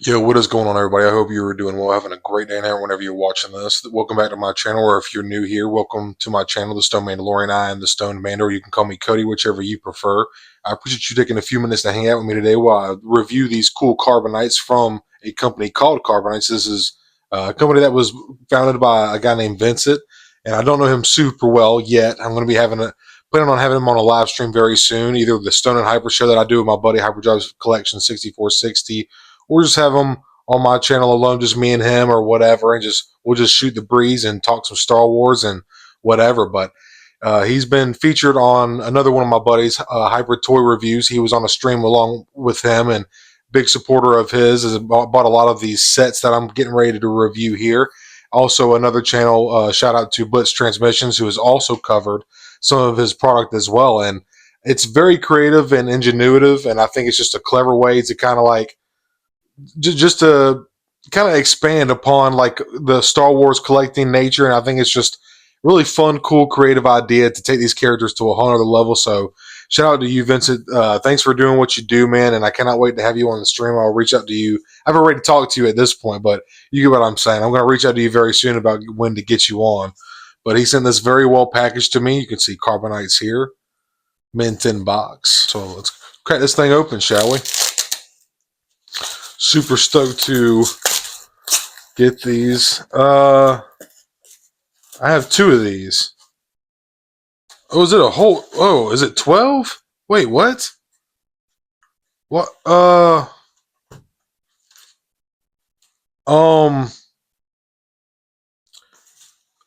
Yo, what is going on, everybody? I hope you are doing well, having a great day now whenever you're watching this. Welcome back to my channel, or if you're new here, welcome to my channel, The Stone Mandalorian. I am The Stone Mandor. You can call me Cody, whichever you prefer. I appreciate you taking a few minutes to hang out with me today while I review these cool carbonites from a company called Carbonites. This is a company that was founded by a guy named Vincent, and I don't know him super well yet. I'm going to be planning on having him on a live stream very soon, either the Stone and Hyper show that I do with my buddy Hyperdrive Collection 6460, or just have him on my channel alone, just me and him or whatever, and we'll just shoot the breeze and talk some Star Wars and whatever. But he's been featured on another one of my buddies, Hybrid Toy Reviews. He was on a stream along with him, and big supporter of his. Has bought a lot of these sets that I'm getting ready to review here. Also, another channel, shout out to Blitz Transmissions, who has also covered some of his product as well. And it's very creative and ingenuitive, and I think it's just a clever way to kind of like just to kind of expand upon like the Star Wars collecting nature. And I think it's just really fun, cool, creative idea to take these characters to a whole other level. So shout out to you, Vincent. Thanks for doing what you do, man. And I cannot wait to have you on the stream. I'll reach out to you. I've already talked to you at this point, but you get what I'm saying. I'm going to reach out to you very soon about when to get you on. But he sent this very well packaged to me. You can see Carbonites here, mint in box. So let's crack this thing open, shall we? Super stoked to get these. I have two of these. Oh, is it a whole? Oh, is it 12? Wait, what? What? Um.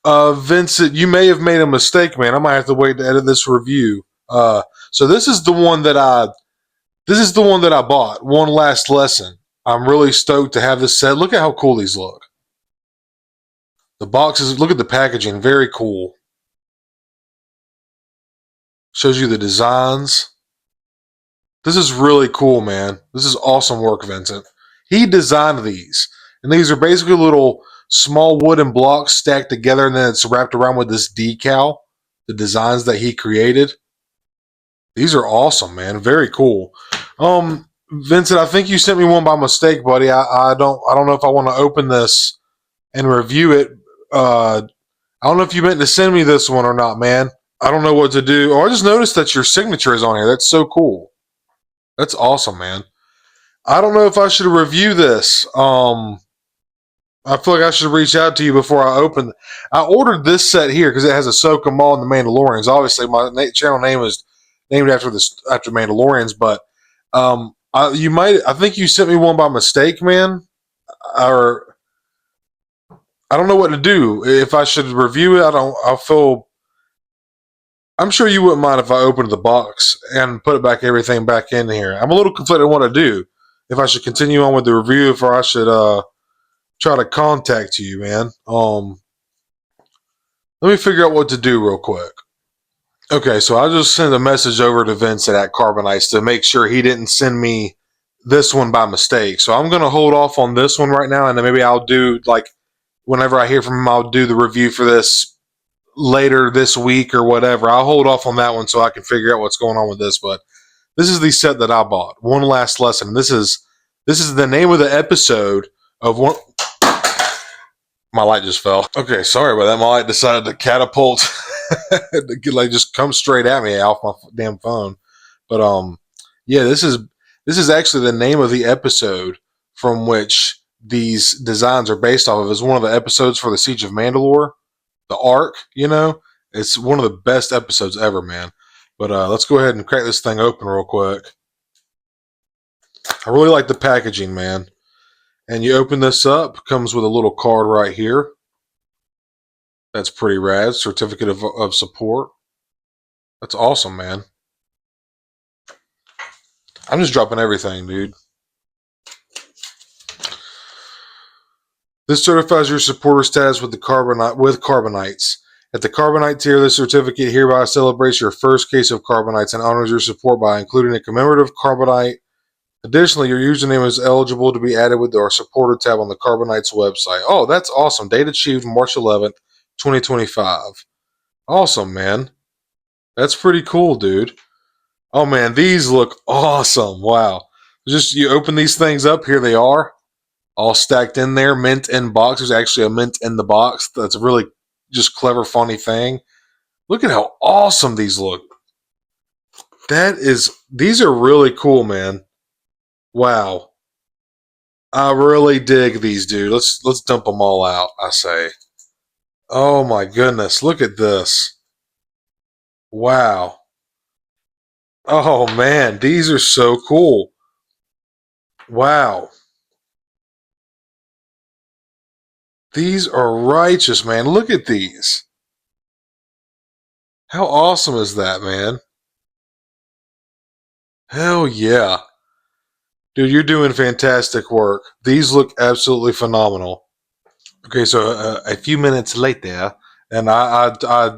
Vincent, you may have made a mistake, man. I might have to wait to edit this review. So this is the one that I bought. One Last Lesson. I'm really stoked to have this set. Look at how cool these look. The boxes, look at the packaging, very cool. Shows you the designs. This is really cool, man. This is awesome work, Vincent. He designed these. And these are basically little small wooden blocks stacked together, and then it's wrapped around with this decal, the designs that he created. These are awesome, man. Very cool. Vincent, I think you sent me one by mistake, buddy. I don't know if I want to open this and review it. I don't know if you meant to send me this one or not, man. I don't know what to do. Oh, I just noticed that your signature is on here. That's so cool. That's awesome, man. I don't know if I should review this. I feel like I should reach out to you before I open. I ordered this set here because it has Ahsoka, Maul, and the Mandalorians. Obviously, my channel name is named after Mandalorians, but I think you sent me one by mistake, man. Or I don't know what to do. If I should review it, I feel. I'm sure you wouldn't mind if I opened the box and put everything back in here. I'm a little conflicted on what to do. If I should continue on with the review, or I should try to contact you, man. Let me figure out what to do real quick. Okay, so I just sent a message over to Vincent at Carbonites to make sure he didn't send me this one by mistake. So I'm going to hold off on this one right now, and then maybe I'll do, like, whenever I hear from him, I'll do the review for this later this week or whatever. I'll hold off on that one so I can figure out what's going on with this. But this is the set that I bought. One Last Lesson. This is the name of the episode of one. My light just fell. Okay, sorry about that. My light decided to catapult, like just come straight at me off my damn phone. But yeah, this is actually the name of the episode from which these designs are based off of. It's one of the episodes for the Siege of Mandalore, the arc. You know, it's one of the best episodes ever, man. But let's go ahead and crack this thing open real quick. I really like the packaging, man. And you open this up, comes with a little card right here. That's pretty rad. Certificate of support. That's awesome, man. I'm just dropping everything, dude. This certifies your supporter status with Carbonites. At the Carbonite tier, this certificate hereby celebrates your first case of Carbonites and honors your support by including a commemorative Carbonite. Additionally, your username is eligible to be added with our supporter tab on the Carbonites website. Oh, that's awesome. Date achieved March 11th, 2025. Awesome, man. That's pretty cool, dude. Oh, man, these look awesome. Wow. Just you open these things up. Here they are. all stacked in there. Mint in box. There's actually a mint in the box. That's a really just clever, funny thing. Look at how awesome these look. These are really cool, man. Wow. I really dig these, dude. Let's dump them all out, I say. Oh my goodness, look at this. Wow. Oh man, these are so cool. Wow. These are righteous, man. Look at these. How awesome is that, man? Hell yeah. Dude, you're doing fantastic work. These look absolutely phenomenal. Okay, so a few minutes later, and I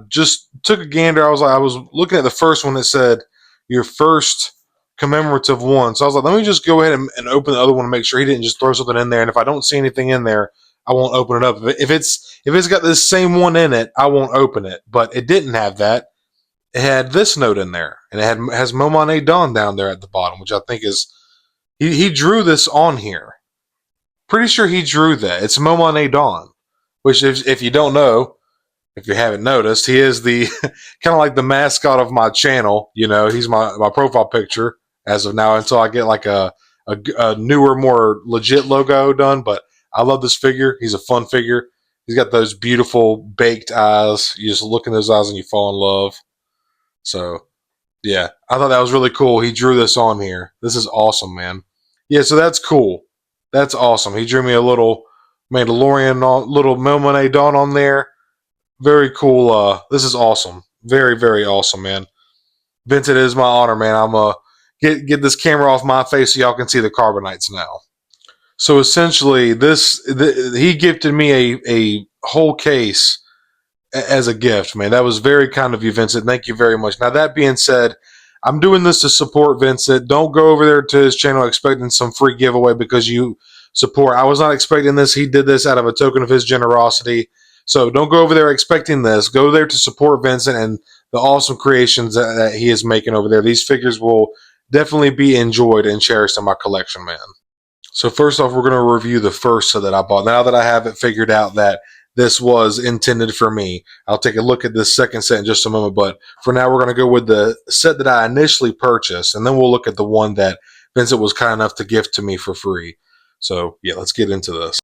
just took a gander. I was looking at the first one that said your first commemorative one. So I was like, let me just go ahead and open the other one and make sure he didn't just throw something in there. And if I don't see anything in there, I won't open it up. If it's got the same one in it, I won't open it. But it didn't have that. It had this note in there, and has Momane Dawn down there at the bottom, which I think is he drew this on here. Pretty sure he drew that. It's Momane Dawn, which if you don't know, if you haven't noticed, he is the kind of like the mascot of my channel. You know, he's my profile picture as of now until I get like a newer, more legit logo done. But I love this figure. He's a fun figure. He's got those beautiful baked eyes. You just look in those eyes and you fall in love. So yeah, I thought that was really cool. He drew this on here. This is awesome, man. Yeah, so that's cool. That's awesome. He drew me a little Mandalorian, little Melmane Dawn on there. Very cool. This is awesome. Very, very awesome, man. Vince, it is my honor, man. I'm get this camera off my face so y'all can see the Carbonites now. So essentially, he gifted me a whole case as a gift, man. That was very kind of you, Vincent. Thank you very much. Now, that being said, I'm doing this to support Vincent. Don't go over there to his channel expecting some free giveaway because you support. I was not expecting this. He did this out of a token of his generosity. So don't go over there expecting this. Go there to support Vincent and the awesome creations that he is making over there. These figures will definitely be enjoyed and cherished in my collection, man. So first off, we're going to review the first set that I bought. Now that I have it figured out that this was intended for me, I'll take a look at this second set in just a moment. But for now, we're going to go with the set that I initially purchased, and then we'll look at the one that Vincent was kind enough to gift to me for free. So yeah, let's get into this.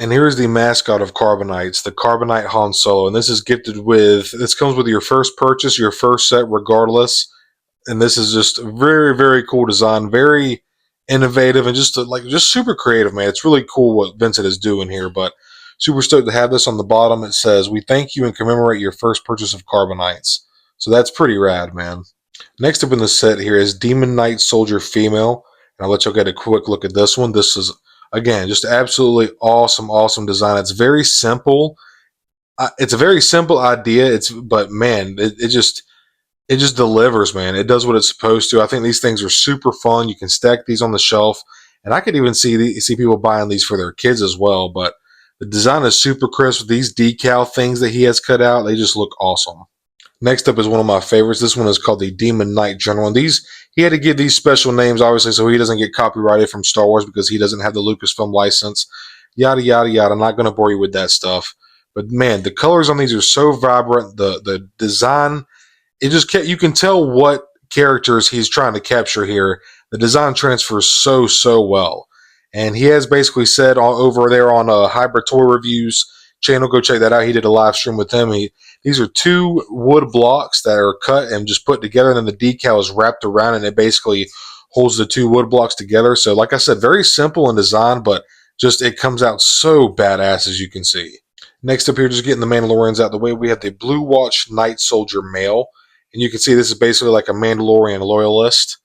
And here's the mascot of Carbonites, the Carbonite Han Solo. And this is gifted with, this comes with your first purchase, your first set regardless. And this is just a very, very cool design, very innovative, and just super creative, man. It's really cool what Vincent is doing here, but super stoked to have this on the bottom. It says, we thank you and commemorate your first purchase of Carbonites. So that's pretty rad, man. Next up in the set here is Demon Knight Soldier Female. And I'll let y'all get a quick look at this one. This is, again, just absolutely awesome, awesome design. It's very simple. It's a very simple idea. But man, it just delivers, man. It does what it's supposed to. I think these things are super fun. You can stack these on the shelf, and I could even see people buying these for their kids as well. But the design is super crisp. These decal things that he has cut out, they just look awesome. Next up is one of my favorites. This one is called the Demon Knight General. And he had to give these special names, obviously, so he doesn't get copyrighted from Star Wars because he doesn't have the Lucasfilm license. Yada, yada, yada. I'm not going to bore you with that stuff. But man, the colors on these are so vibrant. The design, you can tell what characters he's trying to capture here. The design transfers so well. And he has basically said over there on Hybrid Toy Reviews channel, go check that out. He did a live stream with him. These are two wood blocks that are cut and just put together, and then the decal is wrapped around, and it basically holds the two wood blocks together. So like I said, very simple in design, but just it comes out so badass, as you can see. Next up here, just getting the Mandalorians out of the way, we have the Blue Watch Night Soldier Male. And you can see this is basically like a Mandalorian loyalist.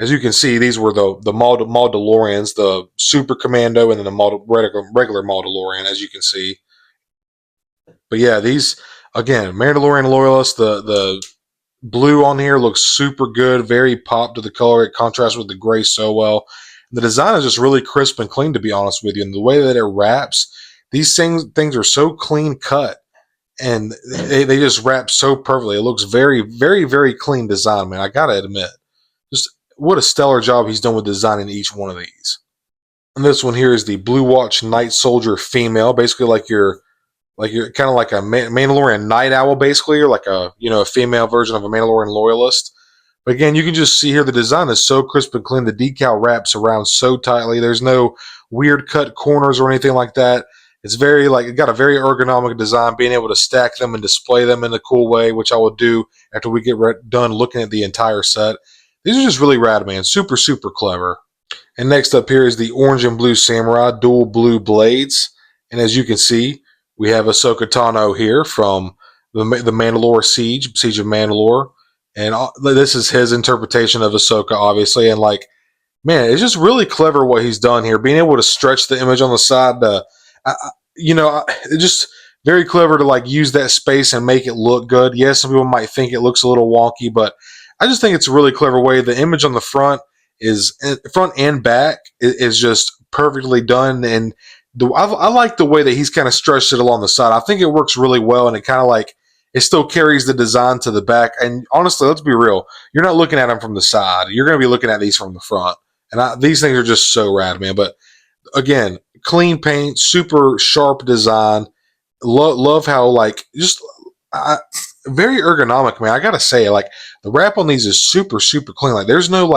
As you can see, these were the Mandalorians, the Super Commando, and then the regular Mandalorian, as you can see. But yeah, these, again, Mandalorian loyalist, the blue on here looks super good, very pop to the color. It contrasts with the gray so well. The design is just really crisp and clean, to be honest with you. And the way that it wraps, these things are so clean cut. And they just wrap so perfectly. It looks very, very, very clean design, man. I gotta admit, just what a stellar job he's done with designing each one of these. And this one here is the Blue Watch Night Soldier female, basically like you're kind of like a Mandalorian night owl, basically, or like a a female version of a Mandalorian loyalist. But again, you can just see here the design is so crisp and clean. The decal wraps around so tightly. There's no weird cut corners or anything like that. It's very it got a very ergonomic design, being able to stack them and display them in a cool way, which I will do after we get done looking at the entire set. These are just really rad, man. Super, super clever. And next up here is the orange and blue samurai dual blue blades. And as you can see, we have Ahsoka Tano here from the Mandalore Siege of Mandalore. And this is his interpretation of Ahsoka, obviously. And man, it's just really clever what he's done here, being able to stretch the image on the side. It's just very clever to use that space and make it look good. Yes, some people might think it looks a little wonky, but I just think it's a really clever way. The image on the front and back is just perfectly done, and I like the way that he's kind of stretched it along the side. I think it works really well, and it kind of it still carries the design to the back. And honestly, let's be real, you're not looking at them from the side. You're going to be looking at these from the front, and these things are just so rad, man. But again, clean paint, super sharp design. Love how very ergonomic, man. I gotta say, the wrap on these is super, super clean. There's no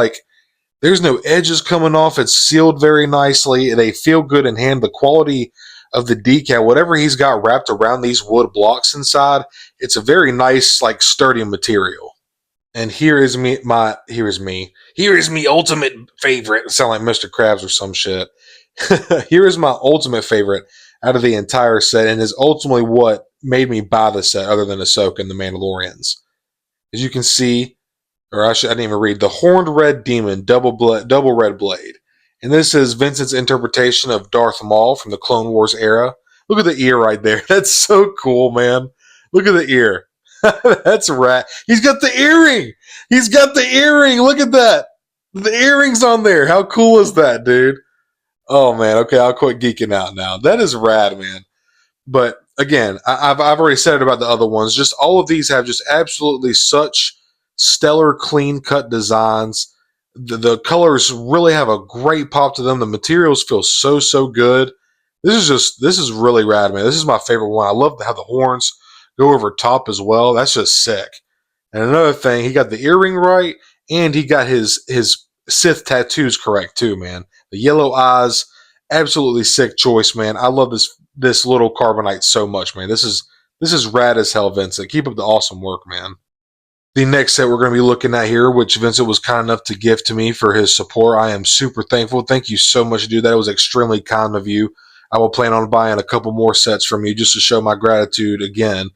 edges coming off. It's sealed very nicely. They feel good in hand. The quality of the decal, whatever he's got wrapped around these wood blocks inside, it's a very nice, sturdy material. And here is me ultimate favorite. Sound like Mr. Krabs or some shit. Here is my ultimate favorite out of the entire set, and is ultimately what made me buy the set, other than Ahsoka and the Mandalorians. As you can see, I didn't even read, the Horned Red Demon double red blade. And this is Vincent's interpretation of Darth Maul from the Clone Wars era. Look at the ear right there. That's so cool, man. Look at the ear. That's rad. He's got the earring. He's got the earring. Look at that. The earring's on there. How cool is that, dude? Oh, man. Okay, I'll quit geeking out now. That is rad, man. But again, I've already said it about the other ones. Just all of these have just absolutely such stellar, clean cut designs. The colors really have a great pop to them. The materials feel so good. This is really rad, man. This is my favorite one. I love how the horns go over top as well. That's just sick. And another thing, he got the earring right, and he got his Sith tattoos correct too, man. The yellow eyes, absolutely sick choice, man. I love this little carbonite so much, man. This is rad as hell, Vincent. Keep up the awesome work, man. The next set we're going to be looking at here, which Vincent was kind enough to gift to me for his support, I am super thankful. Thank you so much, dude. That was extremely kind of you. I will plan on buying a couple more sets from you just to show my gratitude again.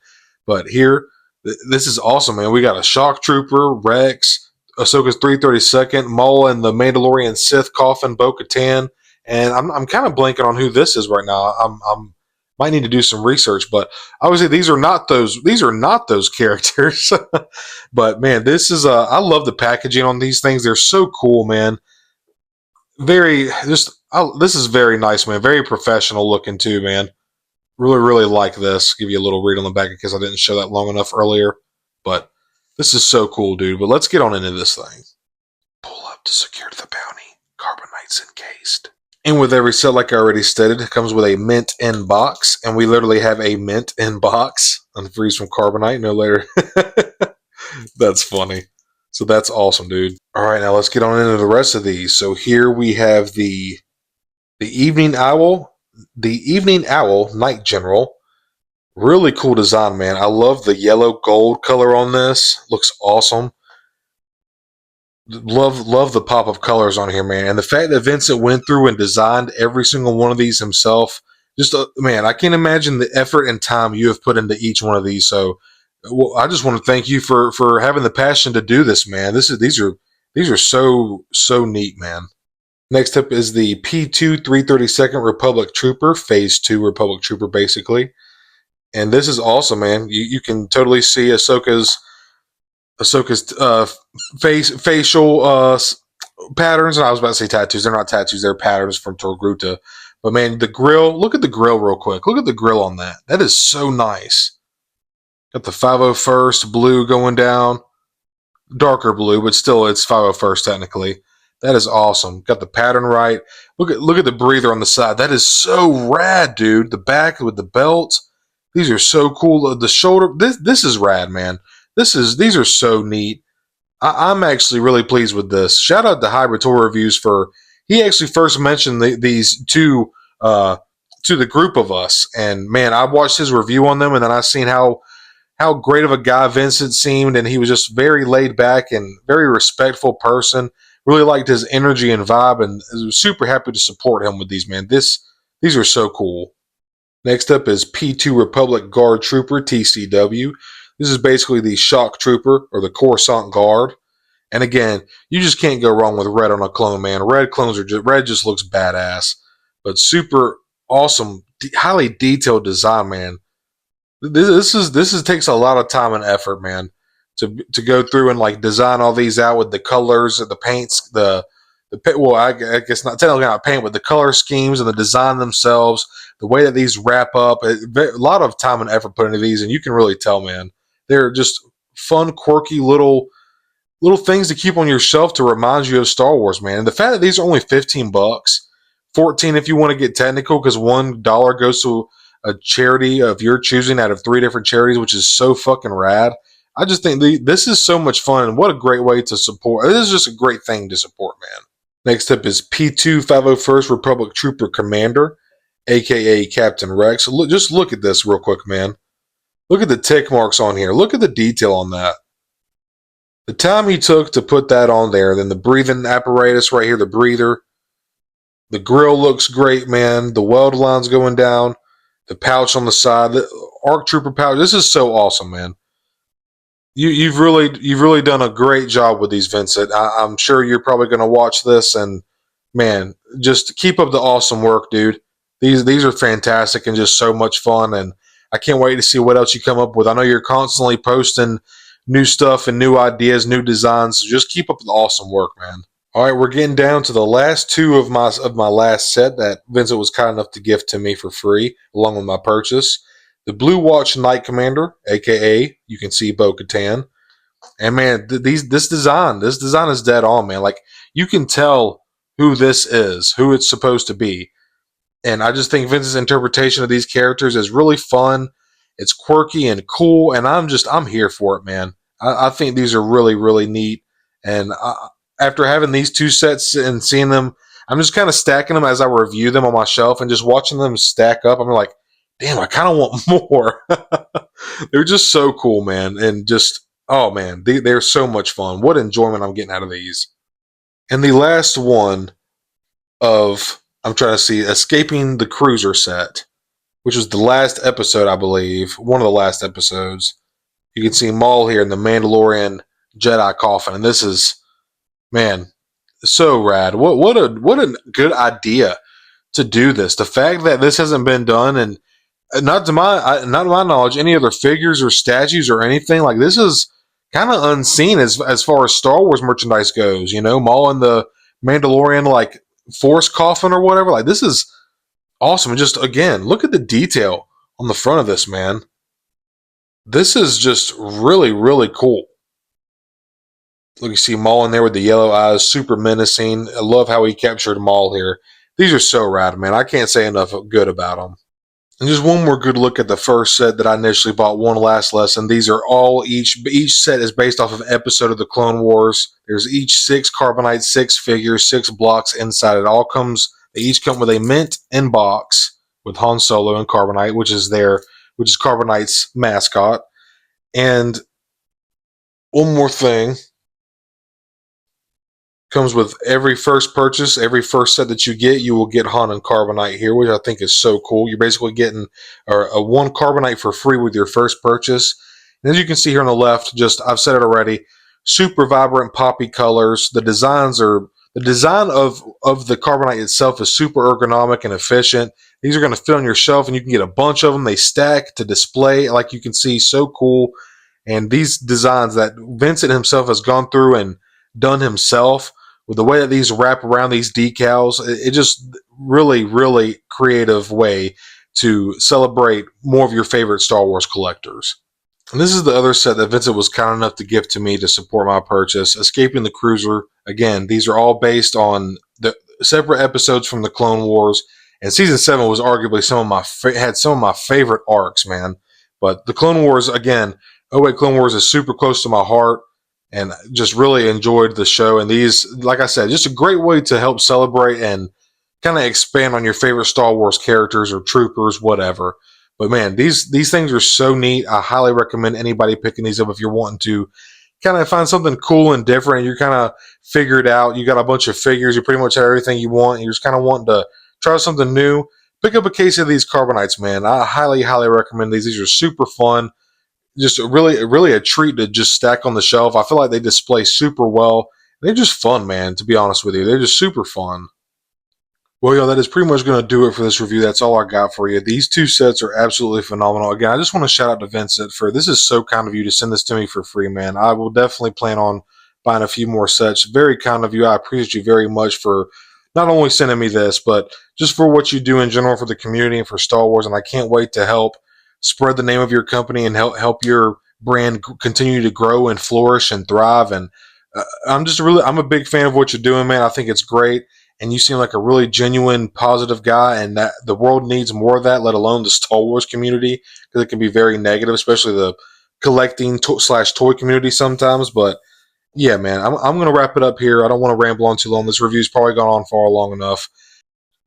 But here, this is awesome, man. We got a Shock Trooper, Rex, Ahsoka's 332nd, Maul, and the Mandalorian Sith Coffin, Bo-Katan. And I'm kind of blanking on who this is right now. I'm might need to do some research, but obviously these are not those characters. But man, this is I love the packaging on these things. They're so cool, man. This is very nice, man. Very professional looking too, man. Really like this. Give you a little read on the back in case I didn't show that long enough earlier. But this is so cool, dude. But let's get on into this thing. Pull up to secure the bounty. Carbonites encased. And with every set, like I already stated, it comes with a mint in box. And we literally have a mint in box. Unfreeze from Carbonite, no later. That's funny. So that's awesome, dude. All right, now let's get on into the rest of these. So here we have the Evening Owl. The Evening Owl Night General. Really cool design, man. I love the yellow gold color on this. Looks awesome. Love the pop of colors on here, man. And the fact that Vincent went through and designed every single one of these himself, man, I can't imagine the effort and time you have put into each one of these. So I just want to thank you for having the passion to do this, man. These are so neat, man. Next up is the P2 332nd Republic Trooper, Phase 2 Republic Trooper, basically. And this is awesome, man. You can totally see Ahsoka's facial patterns. And I was about to say tattoos. They're not tattoos. They're patterns from Torgruta. But man, the grill. Look at the grill real quick. Look at the grill on that. That is so nice. Got the 501st blue going down. Darker blue, but still it's 501st technically. That is awesome. Got the pattern right. Look at the breather on the side. That is so rad, dude. The back with the belt. These are so cool. The shoulder. This is rad, man. These are so neat. I'm actually really pleased with this. Shout out to Hybrid Tour Reviews for he actually first mentioned these two to the group of us, and man, I watched his review on them, and then I seen how great of a guy Vincent seemed, and he was just very laid back and very respectful person. Really liked his energy and vibe, and was super happy to support him with these, man. These are so cool. Next up is P2 Republic Guard Trooper TCW. This is basically the Shock Trooper or the Coruscant Guard. And again, you just can't go wrong with red on a clone, man. Red just looks badass, but super awesome, highly detailed design, man. This takes a lot of time and effort, man, to go through and like design all these out with the colors and the paints, well, I guess not technically not paint, but the color schemes and the design themselves, the way that these wrap up, a lot of time and effort put into these, and you can really tell, man, they're just fun, quirky little things to keep on your shelf to remind you of Star Wars, man. And the fact that these are only $15, 14 if you want to get technical, because $1 goes to a charity of your choosing out of 3 different charities, which is so fucking rad. I just think this is so much fun, and what a great way to support. This is just a great thing to support, man. Next up is P2 501st Republic Trooper Commander, aka Captain Rex. Just look at this real quick, man. Look at the tick marks on here. Look at the detail on that. The time he took to put that on there, then the breathing apparatus right here, the breather. The grill looks great, man. The weld line's going down. The pouch on the side, the ARC Trooper pouch. This is so awesome, man. You've really done a great job with these, Vincent. I'm sure you're probably going to watch this, and man, just keep up the awesome work, dude. These are fantastic and just so much fun, and I can't wait to see what else you come up with. I know you're constantly posting new stuff and new ideas, new designs. So just keep up the awesome work, man. All right, we're getting down to the last two of my last set that Vincent was kind enough to gift to me for free, along with my purchase. The Blue Watch Knight Commander, aka you can see Bo-Katan, and man, this design is dead on, man. Like you can tell who this is, who it's supposed to be, and I just think Vince's interpretation of these characters is really fun. It's quirky and cool, and I'm here for it, man. I think these are really neat, and after having these two sets and seeing them, I'm just kind of stacking them as I review them on my shelf and just watching them stack up. I'm like, damn, I kind of want more. They're just so cool, man. And just, oh man, they're so much fun. What enjoyment I'm getting out of these. And the last one of, I'm trying to see, Escaping the Cruiser set, which was the last episode, I believe. One of the last episodes. You can see Maul here in the Mandalorian Jedi coffin. And this is, man, so rad. What a good idea to do this. The fact that this hasn't been done, and not to my knowledge, any other figures or statues or anything like this is kind of unseen as far as Star Wars merchandise goes. You know, Maul in the Mandalorian like Force coffin or whatever. Like this is awesome. And just again, look at the detail on the front of this, man. This is just really cool. Look, you see Maul in there with the yellow eyes, super menacing. I love how he captured Maul here. These are so rad, man. I can't say enough good about them. And just one more good look at the first set that I initially bought, One Last Lesson. These are all, each set is based off of an episode of the Clone Wars. There's each 6 Carbonite, 6 figures, 6 blocks inside. They each come with a mint in box with Han Solo and Carbonite, which is Carbonite's mascot. And one more thing. Comes with every first purchase, every first set that you get, you will get Han and Carbonite here, which I think is so cool. You're basically getting a 1 Carbonite for free with your first purchase. And as you can see here on the left, I've said it already, super vibrant poppy colors. The design of the Carbonite itself is super ergonomic and efficient. These are going to fit on your shelf, and you can get a bunch of them. They stack to display, like you can see, so cool. And these designs that Vincent himself has gone through and done himself, with the way that these wrap around these decals, it just really creative way to celebrate more of your favorite Star Wars collectors. And this is the other set that Vincent was kind enough to give to me to support my purchase. Escaping the Cruiser. Again, these are all based on the separate episodes from the Clone Wars. And season 7 was arguably had some of my favorite arcs, man. But the Clone Wars, again, oh wait, Clone Wars is super close to my heart, and just really enjoyed the show. And these, like I said, just a great way to help celebrate and kind of expand on your favorite Star Wars characters or troopers, whatever. But man, these things are so neat. I highly recommend anybody picking these up if you're wanting to kind of find something cool and different. And you're kind of figured out. You got a bunch of figures. You pretty much have everything you want. And you're just kind of wanting to try something new. Pick up a case of these Carbonites, man. I highly, highly recommend these. These are super fun. Just really a treat to just stack on the shelf. I feel like they display super well. They're just fun, man. To be honest with you, they're just super fun. Well, y'all, that is pretty much going to do it for this review. That's all I got for you. These two sets are absolutely phenomenal. Again, I just want to shout out to Vincent for this is so kind of you to send this to me for free, man. I will definitely plan on buying a few more sets. Very kind of you. I appreciate you very much for not only sending me this, but just for what you do in general for the community and for Star Wars. And I can't wait to help spread the name of your company and help your brand continue to grow and flourish and thrive. And I'm a big fan of what you're doing, man. I think it's great, and you seem like a really genuine, positive guy, and that the world needs more of that, let alone the Star Wars community, because it can be very negative, especially the collecting slash toy community sometimes. But yeah, man, I'm going to wrap it up here. I don't want to ramble on too long. This review's probably gone on far long enough.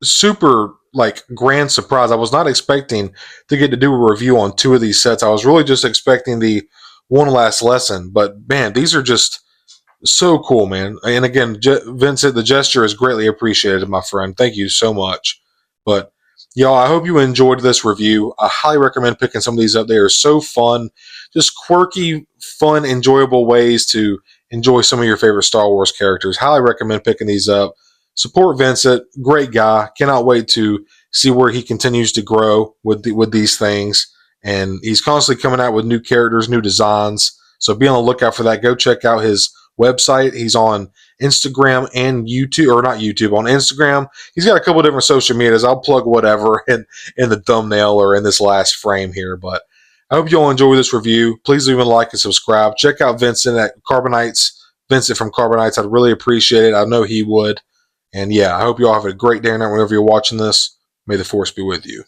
Super like grand surprise. I was not expecting to get to do a review on two of these sets. I was really just expecting the one last lesson. But man, these are just so cool, man. And again, Vincent, the gesture is greatly appreciated, my friend. Thank you so much. But y'all, I hope you enjoyed this review. I highly recommend picking some of these up. They are so fun, just quirky, fun, enjoyable ways to enjoy some of your favorite Star Wars characters. Highly recommend picking these up. Support Vincent, great guy. Cannot wait to see where he continues to grow with these things. And he's constantly coming out with new characters, new designs. So be on the lookout for that. Go check out his website. He's on Instagram and YouTube, or not YouTube, on Instagram. He's got a couple different social medias. I'll plug whatever in the thumbnail or in this last frame here. But I hope you all enjoy this review. Please leave a like and subscribe. Check out Vincent at Carbonites. Vincent from Carbonites. I'd really appreciate it. I know he would. And yeah, I hope you all have a great day and night whenever you're watching this. May the Force be with you.